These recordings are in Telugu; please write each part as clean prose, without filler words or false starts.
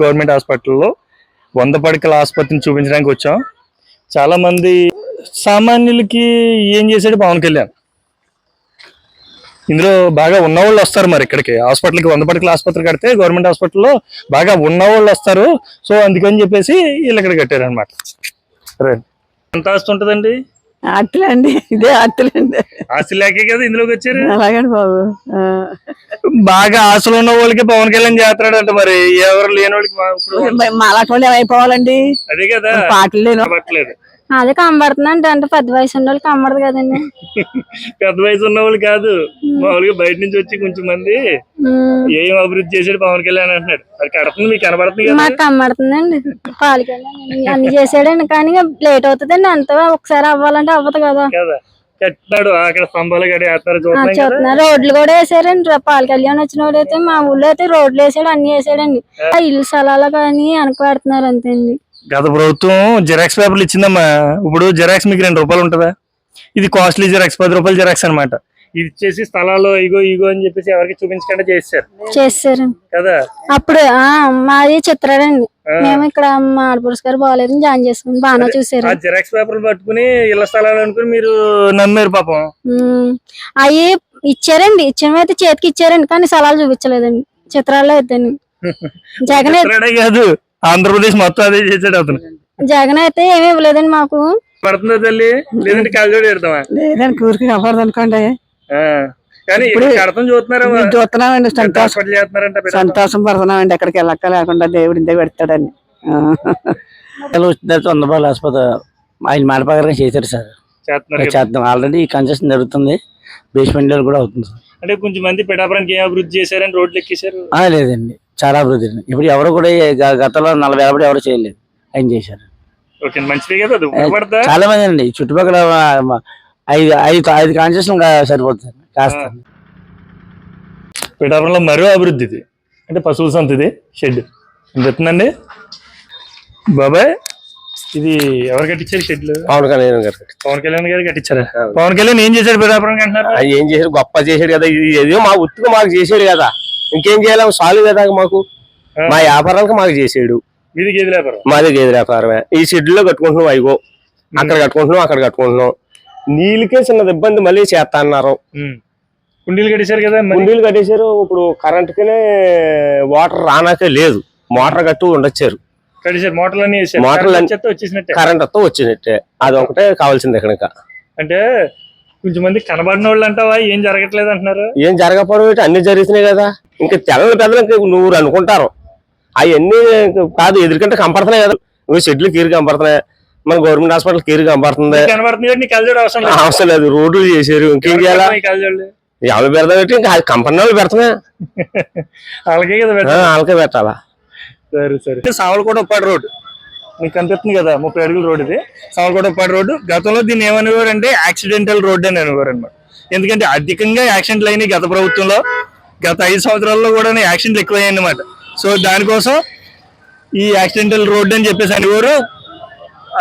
గవర్నమెంట్ హాస్పిటల్లో 100 పడకల ఆసుపత్రిని చూపించడానికి వచ్చాం. చాలా మంది సామాన్యులకి ఏం చేశాడు పవన్ కళ్యాణ్, ఇందులో బాగా ఉన్నవాళ్ళు వస్తారు. మరి ఇక్కడికి హాస్పిటల్కి 100 పడకల ఆసుపత్రి కడితే గవర్నమెంట్ హాస్పిటల్లో బాగా ఉన్నవాళ్ళు వస్తారు. సో అందుకని చెప్పేసి వీళ్ళు ఇక్కడ కట్టారు అనమాట. ఎంత ఆస్తి ఉంటుందండి? అట్లండి, ఇదే అట్లండి. ఆస్తి లేకే కదా ఇందులోకి వచ్చారు. అలాగండి బాబు. బాగా ఆశలు ఉన్న వాళ్ళకి పవన్ కళ్యాణ్ చేస్తున్నాడు అంట, మరి ఎవరు లేని వాళ్ళకి అలాంటి వాళ్ళు ఏమైపోవాలండి? అదే కదా పాటలు లేను. అదే కనబడుతుందండి, అంటే పెద్ద వయసు ఉన్న వాళ్ళు కనబడదు కదండి. పెద్ద వయసు ఉన్న వాళ్ళు కాదు, మామూలుగా బయట నుంచి వచ్చి కొంచెం మంది ఏం అభివృద్ధి చేసాడు పవన్ కళ్యాణ్ అంటున్నాడు. అది కడుతుంది, మీకు కనబడుతుంది కదా? మాకు కనబడుతుందండి, పాలకి అన్ని చేసాడండి. కానీ లేట్ అవుతుందండి, అంత ఒకసారి అవ్వాలంటే అవ్వదు కదా. కట్టినాడు అక్కడ స్తంభాలు కట్టి చూస్తున్నారు. రోడ్లు కూడా వేసారండి. పాల కళ్యాణ్ వచ్చిన వాడు అయితే మా ఊళ్ళో అయితే రోడ్లు వేసాడు, అన్ని వేసాడండి. ఇల్లు స్థలాలు కానీ వెనక పెడుతున్నారు అంతే అండి. గత ప్రభుత్వం జిరాక్స్ పేపర్లు ఇచ్చిందమ్మా. ఇప్పుడు జిరాక్స్ మీకు 2 రూపాయలు ఉంటుందా? ఇది కాస్ట్లీ జిరాక్స్, 10 రూపాయలు జిరాక్స్ అనమాట. ఇది ఇచ్చేసి స్థలాలు ఇగో ఇగో అని చెప్పేసి ఎవరికి చూపించకుండా చేశారు కదా. అప్పుడు మాది చిత్రాడండి, మేము ఇక్కడ మా ఆడపడుచు గారు బాగాలేదు జాయిన్ చేసుకుని బాగా చూసారు. జిరాక్స్ పేపర్లు పట్టుకుని ఇళ్ల స్థలాలు అనుకుని మీరు నమ్మారు పాపం. అవి ఇచ్చారండి, ఇచ్చినవైతే చేతికి ఇచ్చారండి, కానీ స్థలాలు చూపించలేదండి. చిత్రాల్లో ఇద్దండి. జగన్ కాదు, ఆంధ్రప్రదేశ్ మొత్తం అదే చేసాడు అతను. జగన్ అయితే ఏమి ఇవ్వలేదండి మాకు. పడుతుందా తల్లి? లేదంటే కాల్జోడి పెడతామా? లేదండి, ఊరికి అవ్వదు అనుకోండి. కానీ చూస్తున్నామండి, సంతోషం పడుతున్నామండి. ఎక్కడికి వెళ్ళక్క లేకుండా దేవుడి ఇంత పెడతాడని. 100 రూపాయల ఆసుపత్రి ఆయన మానపకరంగా చేశారు సార్. చేద్దాం, ఆల్రెడీ కన్స్ట్రక్షన్ జరుగుతుంది, బేస్మెంట్ కూడా అవుతుంది. అంటే కొంచెం మంది పిఠాపురానికి ఏం అభివృద్ధి చేశారని రోడ్లు ఎక్కేశారు. లేదండి, చాలా అభివృద్ధి. ఇప్పుడు ఎవరు కూడా గతంలో 40 ఏళ్ళ ఎవరు చేయలేదు, ఆయన చేశారు. చాలా మంది అండి చుట్టుపక్కల 5 కాన్స్టిట్యూషన్ సరిపోతుంది కాస్త. పిఠాపురంలో మరో అభివృద్ధి ఇది, అంటే పశువుల సంత. ఇది షెడ్ చెప్తుందండి బాబాయ్. ఇది ఎవరు కట్టించారు షెడ్లు? పవన్ కళ్యాణ్ గారు. పవన్ కళ్యాణ్ గారు కట్టించారా? పవన్ కళ్యాణ్ ఏం చేశాడు పిఠాపురం అంటున్నారు? ఏం చేశారు? గొప్ప చేశాడు కదా. ఏదో మా ఉత్తుగా మాకు చేశాడు కదా, ఇంకేం చేయాలి? సాల్వ్ కదా మాకు, మా వ్యాపారానికి మాకు చేసాడు. మీది గేదె వ్యాపారం? మాది గేదె వ్యాపారమే. ఈ షెడ్లో కట్టుకుంటున్నాం, అయిగో అక్కడ కట్టుకుంటున్నాం, అక్కడ కట్టుకుంటున్నాం. నీళ్ళకే చిన్నది ఇబ్బంది, మళ్ళీ చేస్తా అన్నారు. కుండీలు కట్టేశారు కదా? కుండీలు కట్టేశారు. ఇప్పుడు కరెంట్కినే వాటర్ రానాకే లేదు, మోటార్ కట్టు ఉండొచ్చారు. కరెంట్ తో వచ్చినట్టే, అది ఒకటే కావాల్సింది ఇక్కడ. అంటే కొంచెం మంది కనబడిన వాళ్ళు అంటావా ఏం జరగట్లేదు అంటున్నారు? ఏం జరగకపోవడం అన్ని జరుగుతున్నాయి కదా. ఇంకా తెల్ల పెద్దలు నువ్వు అనుకుంటారు, అవన్నీ కాదు, ఎదురుకంటే కనపడుతున్నాయి కదా. నువ్వు షెడ్లు కీరు కనపడుతున్నాయి, మన గవర్నమెంట్ హాస్పిటల్ కీరు కనపడుతుంది. అవసరం లేదు, రోడ్లు చేశారు, ఇంకేం చేయాలా? ఎవరు పెడతా, ఇంకా కంపెనీ వాళ్ళు పెడతామే, వాళ్ళకే పెట్టాలా. సరే సరే. సావలకోట ఉప్పాడు రోడ్డు మీకు కనిపిస్తుంది కదా, 30 అడుగుల రోడ్. ఇది సావలకోట ఉప్పాడు రోడ్డు. గతంలో దీన్ని ఏమనేవారు అంటే యాక్సిడెంటల్ రోడ్డు అని అనేవారు అనమాట. ఎందుకంటే అధికంగా యాక్సిడెంట్లు అయినాయి గత ప్రభుత్వంలో. గత 5 సంవత్సరాల్లో కూడా యాక్సిడెంట్లు ఎక్కువయ్యాయి అన్నమాట. సో దానికోసం ఈ యాక్సిడెంటల్ రోడ్డు అని చెప్పేసి అనేవారు.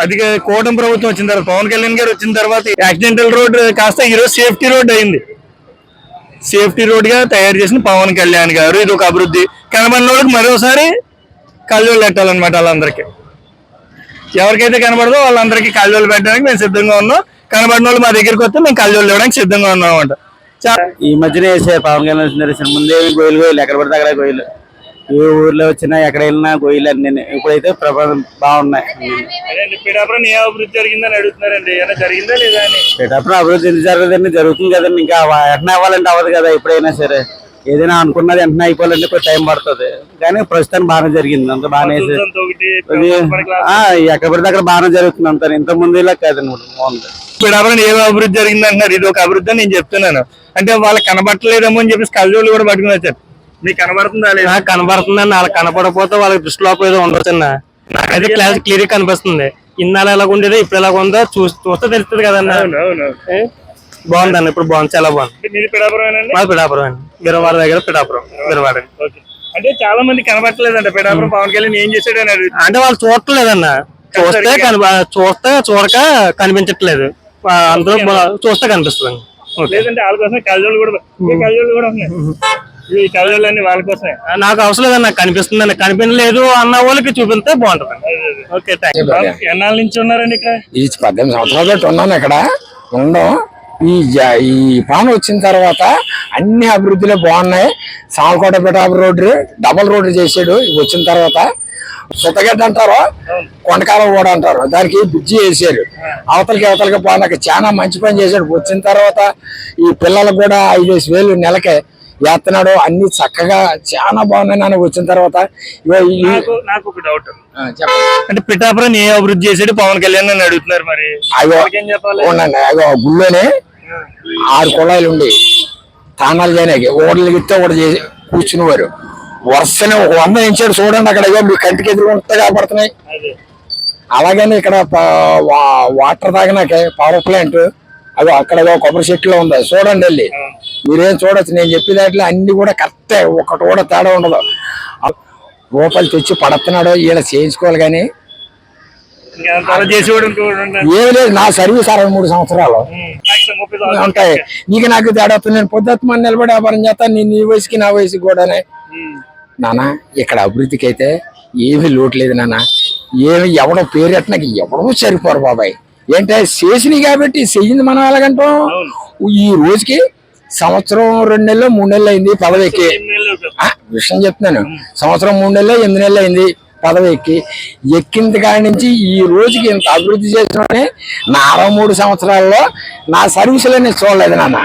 అది కూటమి ప్రభుత్వం వచ్చిన తర్వాత, పవన్ కళ్యాణ్ గారు వచ్చిన తర్వాత యాక్సిడెంటల్ రోడ్ కాస్త ఈరోజు సేఫ్టీ రోడ్ అయింది. సేఫ్టీ రోడ్ గా తయారు చేసిన పవన్ కళ్యాణ్ గారు ఇది ఒక అభివృద్ధి. కనబడిన వాళ్ళకి మరోసారి కాలువలు పెట్టాలన్నమాట. వాళ్ళందరికీ ఎవరికైతే కనబడదో వాళ్ళందరికీ కాలువలు పెట్టడానికి మేము సిద్ధంగా ఉన్నాం. కనబడిన వాళ్ళు మా దగ్గరికి వస్తే మేము కాలువలు ఇవ్వడానికి సిద్ధంగా ఉన్నాం అనమాట. ఈ మధ్యనే వేసారు పవన్ కళ్యాణ్. ముందే గొయ్యలు ఎక్కడ పడితే అక్కడ గొయ్యలు, ఏ ఊర్లో వచ్చినా ఎక్కడ వెళ్ళినా గొయ్యలు అన్ని. ఇప్పుడైతే ప్రభావం బాగున్నాయి. పిఠాపురం ఏ అభివృద్ధి జరిగిందని అడుగుతున్నారండి, ఏమైనా జరిగిందా లేదా అని? పిఠాపురం అభివృద్ధి ఎందుకు జరగదండి, జరుగుతుంది కదండి. ఇంకా వెంటనే అవ్వాలంటే అవ్వదు కదా. ఎప్పుడైనా సరే ఏదైనా అనుకున్నది వెంటనే అయిపోవాలంటే కొంచెం టైం పడుతుంది. కానీ ప్రస్తుతానికి బాగానే జరిగింది, అంత బాగానే ఎక్కడ పడితే అక్కడ బాగానే జరుగుతుంది అంతా. ఇంత ముందు ఇలా కాదండి, బాగుంది. పిఠాపురం ఏ అభివృద్ధి జరిగింది అంటున్నారు, ఇది ఒక అభివృద్ధి అని నేను చెప్తున్నాను. అంటే వాళ్ళకి కనబట్టలేదేమో అని చెప్పేసి కళ్ళజోళ్ళు కూడా పట్టుకుని వచ్చారు. మీకు కనబడుతుందా లేదా? కనబడుతుందండి. వాళ్ళకి కనపడకపోతే వాళ్ళకి దృష్టిలోపం ఏదో ఉండొచ్చు. నాకైతే క్లాస్ క్లియర్ కనిపిస్తుంది. ఇన్నాళ్ళు ఎలాగ ఉండేది, ఇప్పుడు ఎలాగ ఉందో చూస్తే తెలుస్తుంది కదన్న. బాగుందండి, ఇప్పుడు బాగుంది, చాలా బాగుంది. పిఠాపురం అండి, బిరవాడ దగ్గర పిఠాపురం, బిరవాడ. అంటే చాలా మంది కనబట్టలేదంట పిఠాపురం పవన్ కళ్యాణ్ ఏం చేశాడు అని. అంటే వాళ్ళు చూడట్లేదన్న, చూడక కనిపించట్లేదు. అందరూ చూస్తే కనిపిస్తుంది. లేదంటే వాళ్ళ కోసం కళ్ళజోళ్ళు కూడా ఉన్నాయి. ఈ కళ్ళన్నీ వాళ్ళ కోసమే. నాకు అవసరం లేదని నాకు కనిపిస్తుంది, నాకు కనిపించలేదు అన్న వాళ్ళకి చూపిస్తే బాగుంటుంది. Okay, thank you. ఎన్నాళ్ళ నుంచి ఉన్నారండి ఇక్కడ? ఈ 18 సంవత్సరాల బట్టి ఉన్నాను ఇక్కడ ఉండడం. ఈ పాన్ వచ్చిన తర్వాత అన్ని అభివృద్ధులే బాగున్నాయి. సామకోట పిఠాపురం రోడ్డు డబల్ రోడ్డు చేసాడు వచ్చిన తర్వాత. సుతగడ్డ అంటారు, కొండకాలం కూడా అంటారు, దానికి బ్రిడ్జి వేసారు. అవతలకి పోనాక చాలా మంచి పని చేశాడు. వచ్చిన తర్వాత ఈ పిల్లలకు కూడా 5,000 నెలకే వేస్తున్నాడు. అన్ని చక్కగా చాలా బాగున్నాయి. నాకు వచ్చిన తర్వాత నాకు ఒక డౌట్, చెప్పండి. అంటే పిఠాపురం ఏ అభివృద్ధి చేసాడు పవన్ కళ్యాణ్ అని అడుగుతున్నారు. మరి ఏం చెప్పాలి? ఉండండి, అగో గుళ్ళోనే 6 కుళాయిలు ఉండి తానాలు చేయడానికి ఓడలు గిట్టే ఒకటి చేసి కూర్చునేవారు. వరుసనే ఒక 100 ఇంచాడు చూడండి. అక్కడ మీ కంటికి ఎదురుగా పడుతున్నాయి. అలాగని ఇక్కడ వాటర్ తాగినాకే పవర్ ప్లాంట్ అవి అక్కడ కొబ్బరి చెట్లు ఉంది చూడండి, వెళ్ళి మీరేం చూడొచ్చు. నేను చెప్పే దాంట్లో అన్ని కూడా కరెక్టే, ఒకటి కూడా తేడా ఉండదు. రూపాయలు తెచ్చి పడుతున్నాడు, ఈయన చేయించుకోవాలి. కానీ ఏమి లేదు, నా సర్వీస్ 63 సంవత్సరాలు ఉంటాయి. నీకు నాకు తేడా వస్తుంది. నేను పొద్దున్న మన నిలబడి వ్యాపారం చేస్తాను. నేను నీ వయసుకి నా వయసుకి కూడానే. నాన్న ఇక్కడ అభివృద్ధికి అయితే ఏమీ లోటు లేదు నాన్న. ఏమి ఎవడో పేరెట్ నాకు ఎవడో సరిపోరు బాబాయ్. ఏంటంటే చేసినాయి కాబట్టి చెయ్యింది మనం ఎలాగంటాం. ఈ రోజుకి సంవత్సరం 2 నెలలు 3 నెలలు అయింది పదవికి. విషయం చెప్తున్నాను, సంవత్సరం 3 నెలలు 8 నెలలు అయింది పదవి ఎక్కింది కాడి నుంచి ఈ రోజుకి ఇంత అభివృద్ధి చేసిన నా 63 సంవత్సరాల్లో నా సర్వీసులో నేను చూడలేదు నాన్న.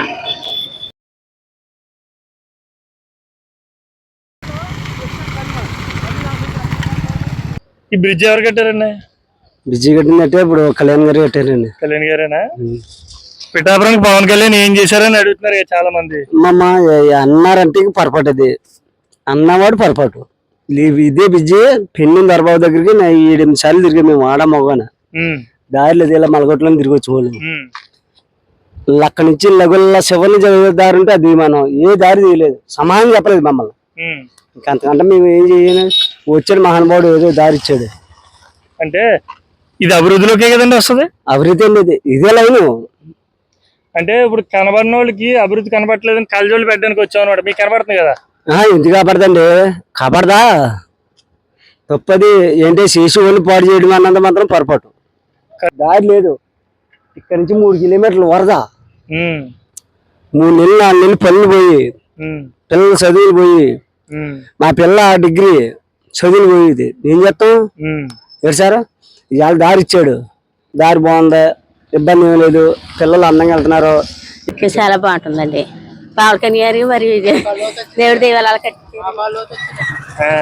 ఈ బ్రిడ్జ్ ఎవరు కట్టారండి? బ్రిడ్జి కట్టిందంటే ఇప్పుడు కళ్యాణ్ గారు కట్టారండి. కళ్యాణ్ గారేనా? పిఠాపురానికి పవన్ కళ్యాణ్ ఏం చేశారని అడుగుతున్నారు చాలా మంది. అన్నారంటే పొరపాటు, అది అన్నవాడు పొరపాటు. ఇదే బ్రిడ్జి పెన్ను దర్బాబు దగ్గరికి 7-8 సార్లు తిరిగి మేము ఆడ మొగన దారిలో ఇలా మలగొట్టలో తిరిగి వచ్చి అక్కడి నుంచి లగుల్ల శివని దారి ఉంటే అది మనం ఏ దారి తీయలేదు, సమానం చెప్పలేదు మమ్మల్ని. అంతకంటే మేము ఏం చేయను, వచ్చాడు మహానుభావుడు ఏదో దారి ఇచ్చాడు. అంటే ఇది అభివృద్ధిలోకే కదండి వస్తుంది. అభివృద్ధి అండి, ఇదే లైను. అంటే ఇప్పుడు కనబడిన వాళ్ళకి అభివృద్ధి కనబడలేదని కళ్ళజోళ్ళు పెట్టడానికి వచ్చాం అనమాట. మీకు కనబడుతుంది కదా? ఎందుకు కాపాడదండి, కాపాడదా తప్పది. ఏంటి శేషు వాళ్ళు పాడు చేయడం అన్నంత మాత్రం పొరపాటు. దారి లేదు. ఇక్కడ నుంచి 3 కిలోమీటర్లు వరద. 3 నెలలు 4 నెలలు పనులు పోయి, పిల్లలు చదువులు పోయి, మా పిల్ల డిగ్రీ చదువులు పోయేది. ఏం చేస్తాం సార్? ఇవాళ దారి ఇచ్చాడు, దారి బాగుంది, ఇబ్బంది ఏం లేదు, పిల్లలు అందంగా వెళ్తున్నారు. చాలా బాగుంటుందండి. పవన్ కళ్యాణ్ గారు మరి దేవుడి దేవాలయాలు కట్టించారు.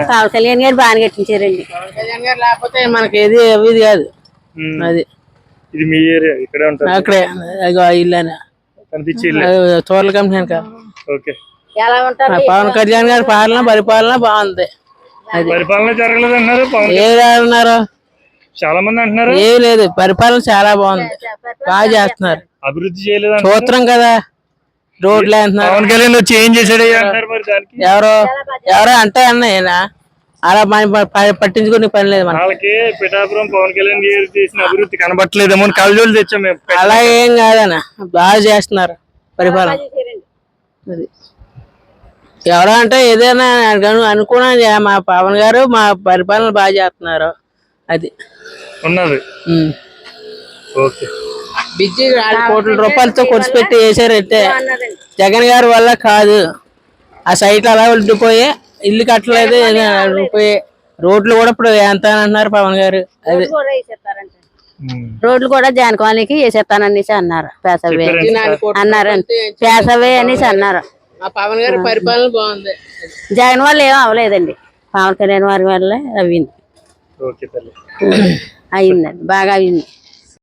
పవన్ కళ్యాణ్ గారు బాగా కట్టించారండి. పవన్ కళ్యాణ్ గారు లేకపోతే మనకి ఏది ఇది కాదు. అది ఇది మీ ఏరియా ఇక్కడే ఉంటుంది? అక్కడే ఇల్లు కనిపించి తోటల కంపెనీ. ఓకే, ఎలా ఉంటారు? పవన్ కళ్యాణ్ గారి పరిపాలన బాగుంది. పరిపాలన జరగలేదు అంటున్నారు. అన్నారు చాలా మంది అంటున్నారు. ఏం లేదు, పరిపాలన చాలా బాగుంది, బాగా చేస్తున్నారు. అభివృద్ధి చేయలేదు చూస్తున్నాం కదా, రోడ్లు అంటున్నారు. పవన్ కళ్యాణ్ వచ్చి ఏం చేశాడు అంటారు. మరి దానికి ఎవరో అంటే అన్న అలా పట్టించుకునే పని లేదు మనకి. వాళ్ళకి పిఠాపురం పవన్ కళ్యాణ్ గారు చేసిన అభివృద్ధి కనబట్టలేదేమో కళ్ళజోళ్ళు తెచ్చాం మేము. అలా ఏం కాదన్న, బాగా చేస్తున్నారు పరిపాలన. ఎవరో అంటే ఏదైనా అనుకున్నా మా పవన్ గారు మా పరిపాలన బాగా చేస్తున్నారు. అది ఉన్నది. ఓకే, బిజీ 4 కోట్ల రూపాయలతో ఖర్చు పెట్టి వేసారంటే జగన్ గారి వల్ల కాదు. ఆ సైట్ అలా ఉండిపోయి ఇల్లు కట్టలేదు, ఉండిపోయి రోడ్లు కూడా ఇప్పుడు ఎంత అంటున్నారు పవన్ గారు. అది రోడ్లు కూడా జానకాలనికి వేసేస్తాననేసి అన్నారు. పేసవే అన్నారండి, పేసవే అనేసి అన్నారు. పవన్ గారి పరిపాలన బాగుంది. జగన్ వల్ల ఏం అవ్వలేదండి, పవన్ కళ్యాణ్ వారి వల్ల అయింది. ఓకే తల్లి. అయిందండి, బాగా అయింది.